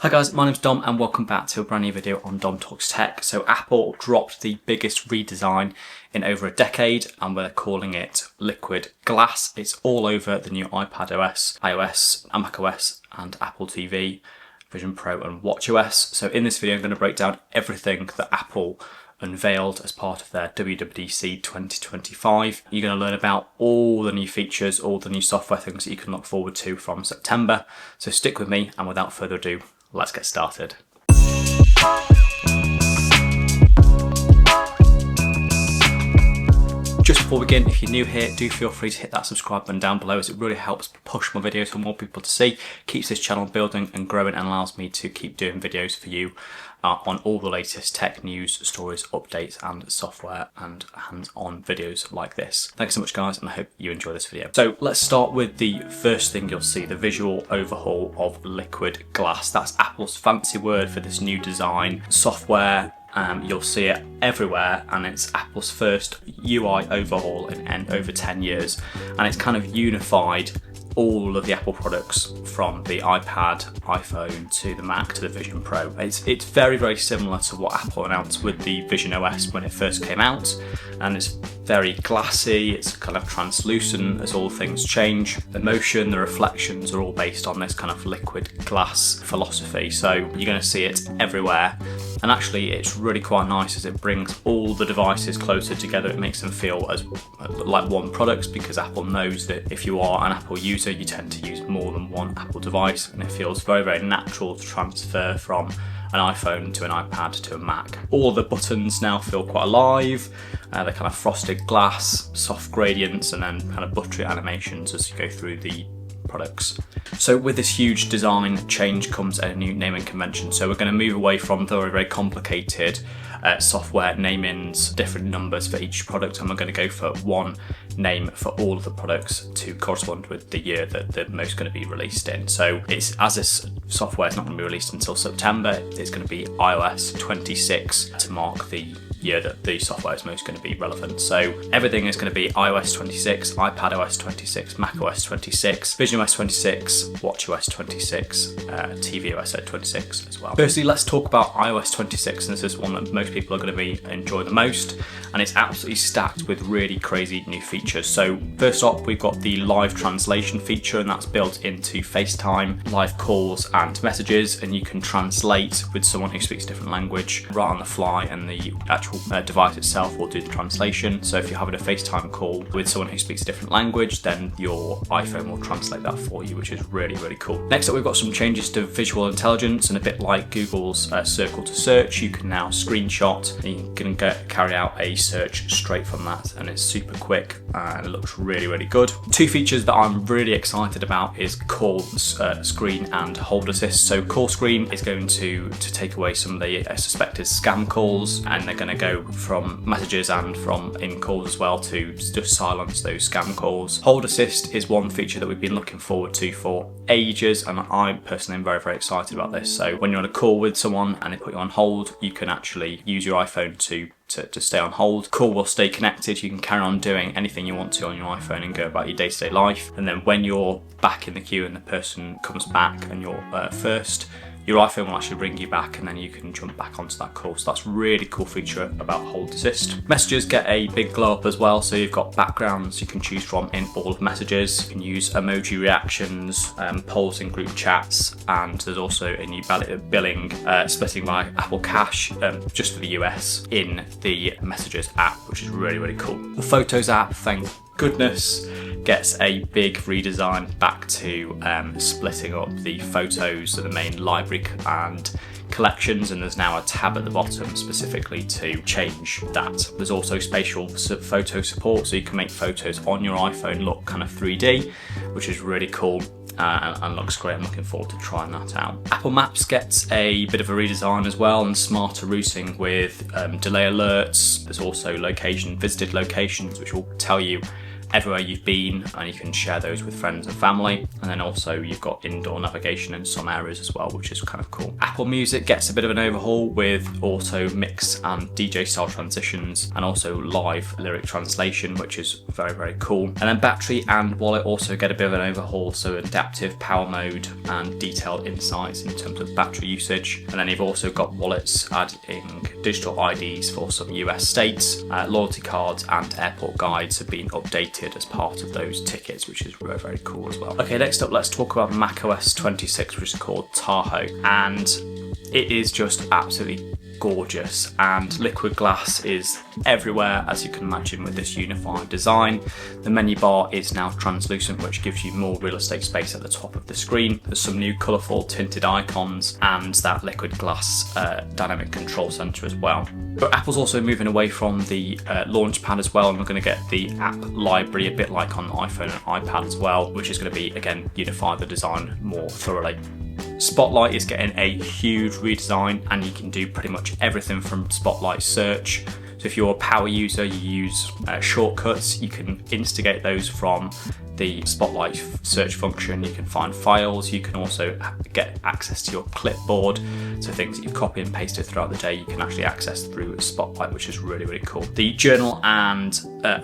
Hi guys, my name's Dom and welcome back to a brand new video on DomTalksTech. So Apple dropped the biggest redesign in over a decade and we're calling it Liquid Glass. It's all over the new iPadOS, iOS, and macOS and Apple TV, Vision Pro and watchOS. So in this video I'm going to break down everything that Apple unveiled as part of their WWDC 2025. You're going to learn about all the new features, all the new software things that you can look forward to from September. So stick with me and without further ado, let's get started. Just before we begin, if you're new here, do feel free to hit that subscribe button down below as it really helps push my videos for more people to see, keeps this channel building and growing and allows me to keep doing videos for you on all the latest tech news, stories, updates and software and hands-on videos like this. Thanks so much guys and I hope you enjoy this video. So let's start with the first thing you'll see, the visual overhaul of Liquid Glass. That's Apple's fancy word for this new design software. You'll see it everywhere and it's Apple's first UI overhaul in over 10 years and it's kind of unified all of the Apple products from the iPad, iPhone to the Mac to the Vision Pro. It's very, very similar to what Apple announced with the visionOS when it first came out, and it's very glassy, it's kind of translucent as all things change. The motion, the reflections are all based on this kind of liquid glass philosophy, so you're going to see it everywhere. And actually it's really quite nice as it brings all the devices closer together. It makes them feel as like one product because Apple knows that if you are an Apple user you tend to use more than one Apple device, and it feels very, very natural to transfer from an iPhone to an iPad to a Mac. All the buttons now feel quite alive. They're kind of frosted glass, soft gradients and then kind of buttery animations as you go through the products. So with this huge design change comes a new naming convention. So we're going to move away from the very, very complicated software namings, different numbers for each product, and we're going to go for one name for all of the products to correspond with the year that they're most going to be released in. So it's, as this software is not going to be released until September, it's going to be iOS 26 to mark the year that the software is most going to be relevant. So everything is going to be iOS 26, iPadOS 26, macOS 26, visionOS 26, watchOS 26, tvOS 26 as well. Firstly, let's talk about iOS 26, and this is one that most people are going to be enjoying the most, and it's absolutely stacked with really crazy new features. So first up, we've got the live translation feature, and that's built into FaceTime, live calls and messages, and you can translate with someone who speaks a different language right on the fly, and the actual device itself will do the translation. So if you're having a FaceTime call with someone who speaks a different language, then your iPhone will translate that for you, which is really, really cool. Next up, we've got some changes to visual intelligence, and a bit like Google's circle to search, you can now screenshot and you can carry out a search straight from that, and it's super quick and it looks really, really good. Two features that I'm really excited about is call screen and hold assist. So call screen is going to take away some of the suspected scam calls, and they're going to go from messages and from in calls as well to just silence those scam calls. Hold assist is one feature that we've been looking forward to for ages, and I personally am very, very excited about this. So when you're on a call with someone and they put you on hold, you can actually use your iPhone to stay on hold. Call will stay connected. You can carry on doing anything you want to on your iPhone and go about your day-to-day life. And then when you're back in the queue and the person comes back and you're first, your iPhone will actually ring you back and then you can jump back onto that call. So that's a really cool feature about hold assist. Messages get a big glow up as well. So you've got backgrounds you can choose from in all of messages. You can use emoji reactions, polls in group chats, and there's also a new billing splitting by Apple Cash just for the US in the Messages app, which is really, really cool. The Photos app, thank goodness, gets a big redesign back to splitting up the photos to the main library and collections, and there's now a tab at the bottom specifically to change that. There's also spatial photo support, so you can make photos on your iPhone look kind of 3D, which is really cool. And looks great. I'm looking forward to trying that out. Apple Maps gets a bit of a redesign as well, and smarter routing with delay alerts. There's also visited locations, which will tell you everywhere you've been, and you can share those with friends and family. And then also you've got indoor navigation in some areas as well, which is kind of cool. Apple Music gets a bit of an overhaul with auto mix and DJ style transitions, and also live lyric translation, which is very, very cool. And then battery and wallet also get a bit of an overhaul, so adaptive power mode and detailed insights in terms of battery usage. And then you've also got wallets adding digital IDs for some US states, loyalty cards and airport guides have been updated as part of those tickets, which is very, very cool as well. Okay, next up, let's talk about macOS 26, which is called Tahoe, and it is just absolutely gorgeous, and liquid glass is everywhere, as you can imagine, with this unified design. The menu bar is now translucent, which gives you more real estate space at the top of the screen. There's some new colourful tinted icons and that liquid glass dynamic control center as well. But Apple's also moving away from the launchpad as well, and we're going to get the app library, a bit like on iPhone and iPad as well, which is going to be, again, unify the design more thoroughly. Spotlight is getting a huge redesign, and you can do pretty much everything from Spotlight search. So if you're a power user, you use shortcuts, you can instigate those from the Spotlight search function. You can find files, you can also get access to your clipboard, so things that you've copied and pasted throughout the day you can actually access through Spotlight, which is really, really cool. The journal and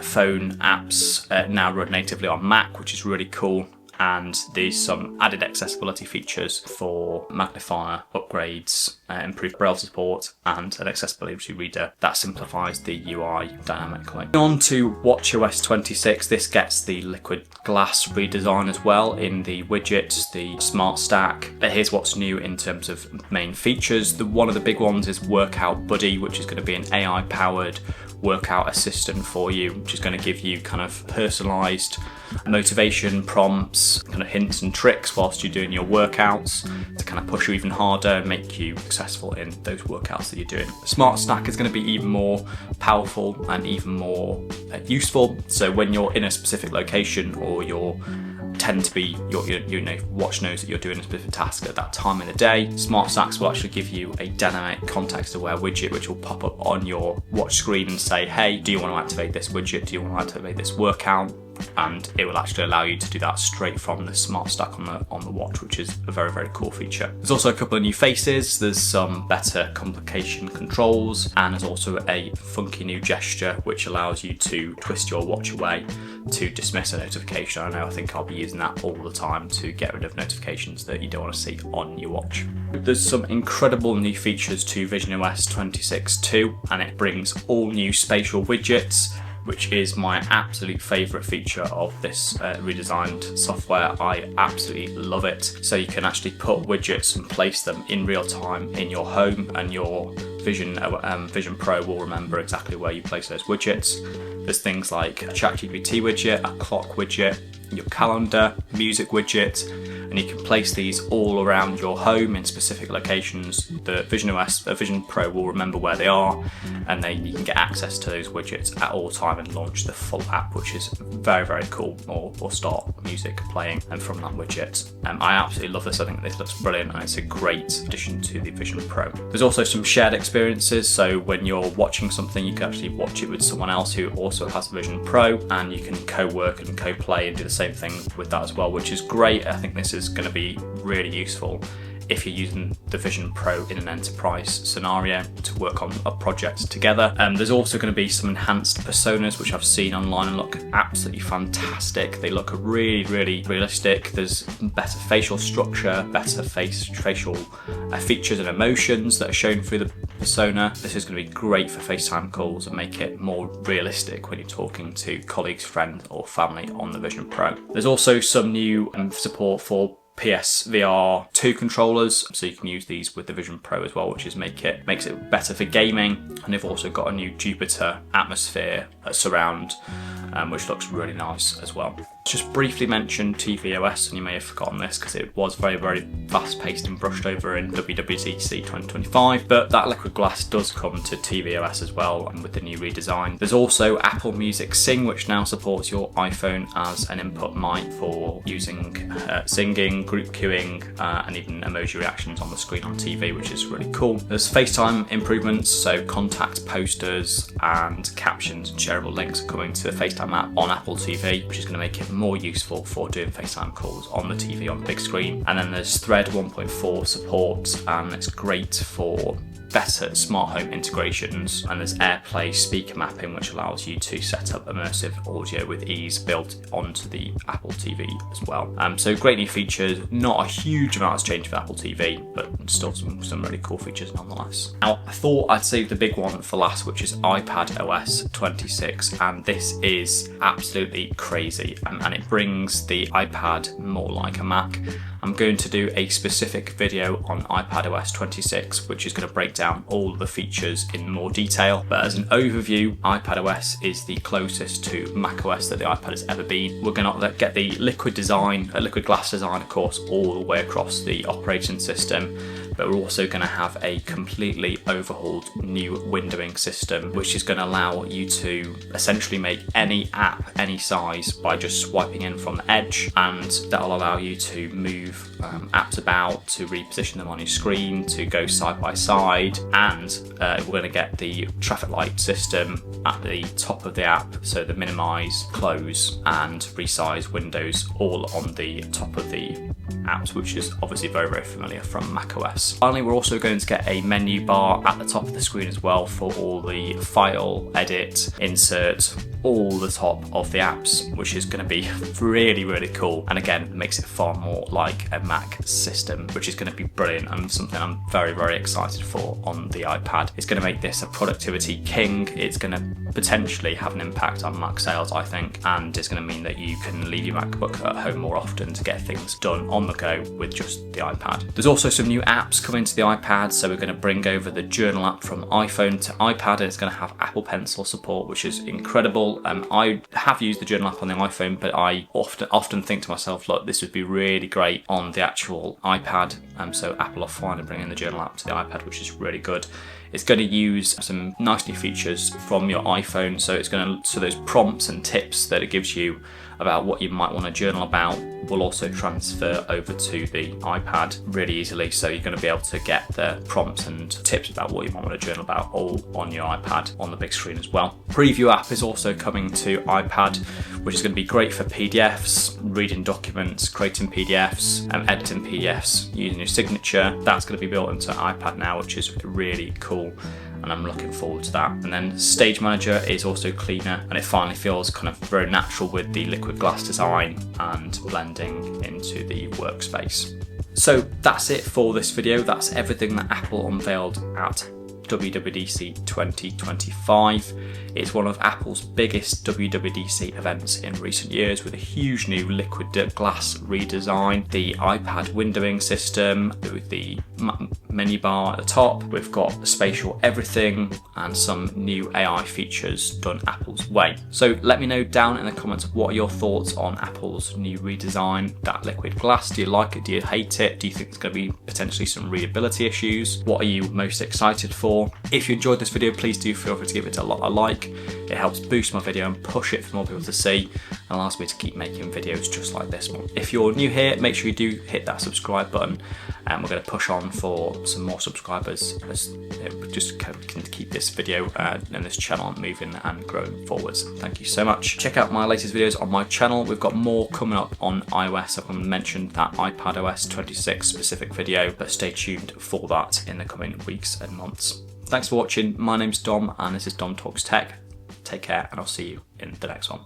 phone apps now run natively on Mac, which is really cool. And there's some added accessibility features for magnifier upgrades, improved Braille support, and an accessibility reader that simplifies the UI dynamically. On to watchOS 26, this gets the liquid glass redesign as well in the widgets, the smart stack. But here's what's new in terms of main features. One of the big ones is Workout Buddy, which is going to be an AI-powered workout assistant for you, which is going to give you kind of personalized motivation prompts, kind of hints and tricks whilst you're doing your workouts to kind of push you even harder and make you successful in those workouts that you're doing. Smart Stack is going to be even more powerful and even more useful. So when you're in a specific location, or your watch knows that you're doing a specific task at that time in the day, Smart Stacks will actually give you a dynamic context-aware widget which will pop up on your watch screen and say, hey, do you want to activate this widget? Do you want to activate this workout? And it will actually allow you to do that straight from the Smart Stack on the watch, which is a very, very cool feature. There's also a couple of new faces, there's some better complication controls, and there's also a funky new gesture which allows you to twist your watch away to dismiss a notification. I think I'll be using that all the time to get rid of notifications that you don't want to see on your watch. There's some incredible new features to visionOS 26.2, and it brings all new spatial widgets, which is my absolute favourite feature of this redesigned software. I absolutely love it. So you can actually put widgets and place them in real time in your home, and your Vision Pro will remember exactly where you place those widgets. There's things like a ChatGPT widget, a clock widget, your calendar, music widget, and you can place these all around your home in specific locations. The Vision Pro will remember where they are, and then you can get access to those widgets at all time and launch the full app, which is very, very cool, or start music playing and from that widget. I absolutely love this. I think this looks brilliant, and it's a great addition to the Vision Pro. There's also some shared experiences, so when you're watching something, you can actually watch it with someone else who also has Vision Pro, and you can co-work and co-play and do the same thing with that as well, which is great. I think this is going to be really useful if you're using the Vision Pro in an enterprise scenario to work on a project together. There's also going to be some enhanced personas, which I've seen online and look absolutely fantastic. They look really, really realistic. There's better facial structure, better facial features and emotions that are shown through the persona. This is going to be great for FaceTime calls and make it more realistic when you're talking to colleagues, friends or family on the Vision Pro. There's also some new support for PSVR 2 controllers, so you can use these with the Vision Pro as well, which makes it better for gaming. And they've also got a new Jupiter atmosphere surround, which looks really nice as well. Just briefly mention tvOS, and you may have forgotten this because it was very, very fast-paced and brushed over in WWDC 2025, but that liquid glass does come to tvOS as well, and with the new redesign. There's also Apple Music Sing, which now supports your iPhone as an input mic for using singing, group queuing, and even emoji reactions on the screen on TV, which is really cool. There's FaceTime improvements, so contact posters and captions and shareable links are coming to the FaceTime app on Apple TV, which is going to make it more useful for doing FaceTime calls on the TV on the big screen. And then there's Thread 1.4 support, and it's great for better smart home integrations, and there's AirPlay speaker mapping, which allows you to set up immersive audio with ease built onto the Apple TV as well. So great new features. Not a huge amount has changed for Apple TV, but still some really cool features nonetheless. Now, I thought I'd save the big one for last, which is iPadOS 26, and this is absolutely crazy, and it brings the iPad more like a Mac. I'm going to do a specific video on iPadOS 26, which is going to break down all the features in more detail. But as an overview, iPadOS is the closest to macOS that the iPad has ever been. We're going to get the liquid glass design, of course, all the way across the operating system. But we're also going to have a completely overhauled new windowing system, which is going to allow you to essentially make any app any size by just swiping in from the edge, and that'll allow you to move apps about, to reposition them on your screen, to go side by side, and we're going to get the traffic light system at the top of the app, so the minimize, close and resize windows all on the top of the apps, which is obviously very, very familiar from macOS. Finally, we're also going to get a menu bar at the top of the screen as well for all the file, edit, insert, all the top of the apps, which is going to be really, really cool. And again, makes it far more like a Mac system, which is going to be brilliant and something I'm very, very excited for on the iPad. It's going to make this a productivity king. It's going to potentially have an impact on Mac sales, I think, and it's going to mean that you can leave your MacBook at home more often to get things done on the go with just the iPad. There's also some new apps coming to the iPad, so we're going to bring over the Journal app from iPhone to iPad, and it's going to have Apple Pencil support, which is incredible. I have used the Journal app on the iPhone, but I often think to myself, look, this would be really great on the actual iPad. So Apple are finally bringing the Journal app to the iPad, which is really good. It's going to use some nice new features from your iPhone, so those prompts and tips that it gives you about what you might want to journal about will also transfer over to the iPad really easily. So you're going to be able to get the prompts and tips about what you might want to journal about all on your iPad on the big screen as well. Preview app is also coming to iPad, which is going to be great for PDFs, reading documents, creating PDFs, editing PDFs using your signature. That's going to be built into iPad now, which is really cool, and I'm looking forward to that. And then Stage Manager is also cleaner, and it finally feels kind of very natural with the liquid glass design and blending into the workspace. So that's it for this video. That's everything that Apple unveiled at WWDC 2025. It's one of Apple's biggest WWDC events in recent years, with a huge new liquid glass redesign, the iPad windowing system with the menu bar at the top. We've got spatial everything and some new AI features done Apple's way. So let me know down in the comments, what are your thoughts on Apple's new redesign, that liquid glass? Do you like it? Do you hate it? Do you think there's going to be potentially some readability issues? What are you most excited for? If you enjoyed this video, please do feel free to give it a like. It helps boost my video and push it for more people to see, and allows me to keep making videos just like this one. If you're new here, make sure you do hit that subscribe button, and we're going to push on for some more subscribers, as it just can keep this video and this channel moving and growing forwards. Thank you so much. Check out my latest videos on my channel. We've got more coming up on iOS. I've mentioned that iPadOS 26 specific video, but stay tuned for that in the coming weeks and months. Thanks for watching. My name's Dom, and this is DomTalksTech. Take care, and I'll see you in the next one.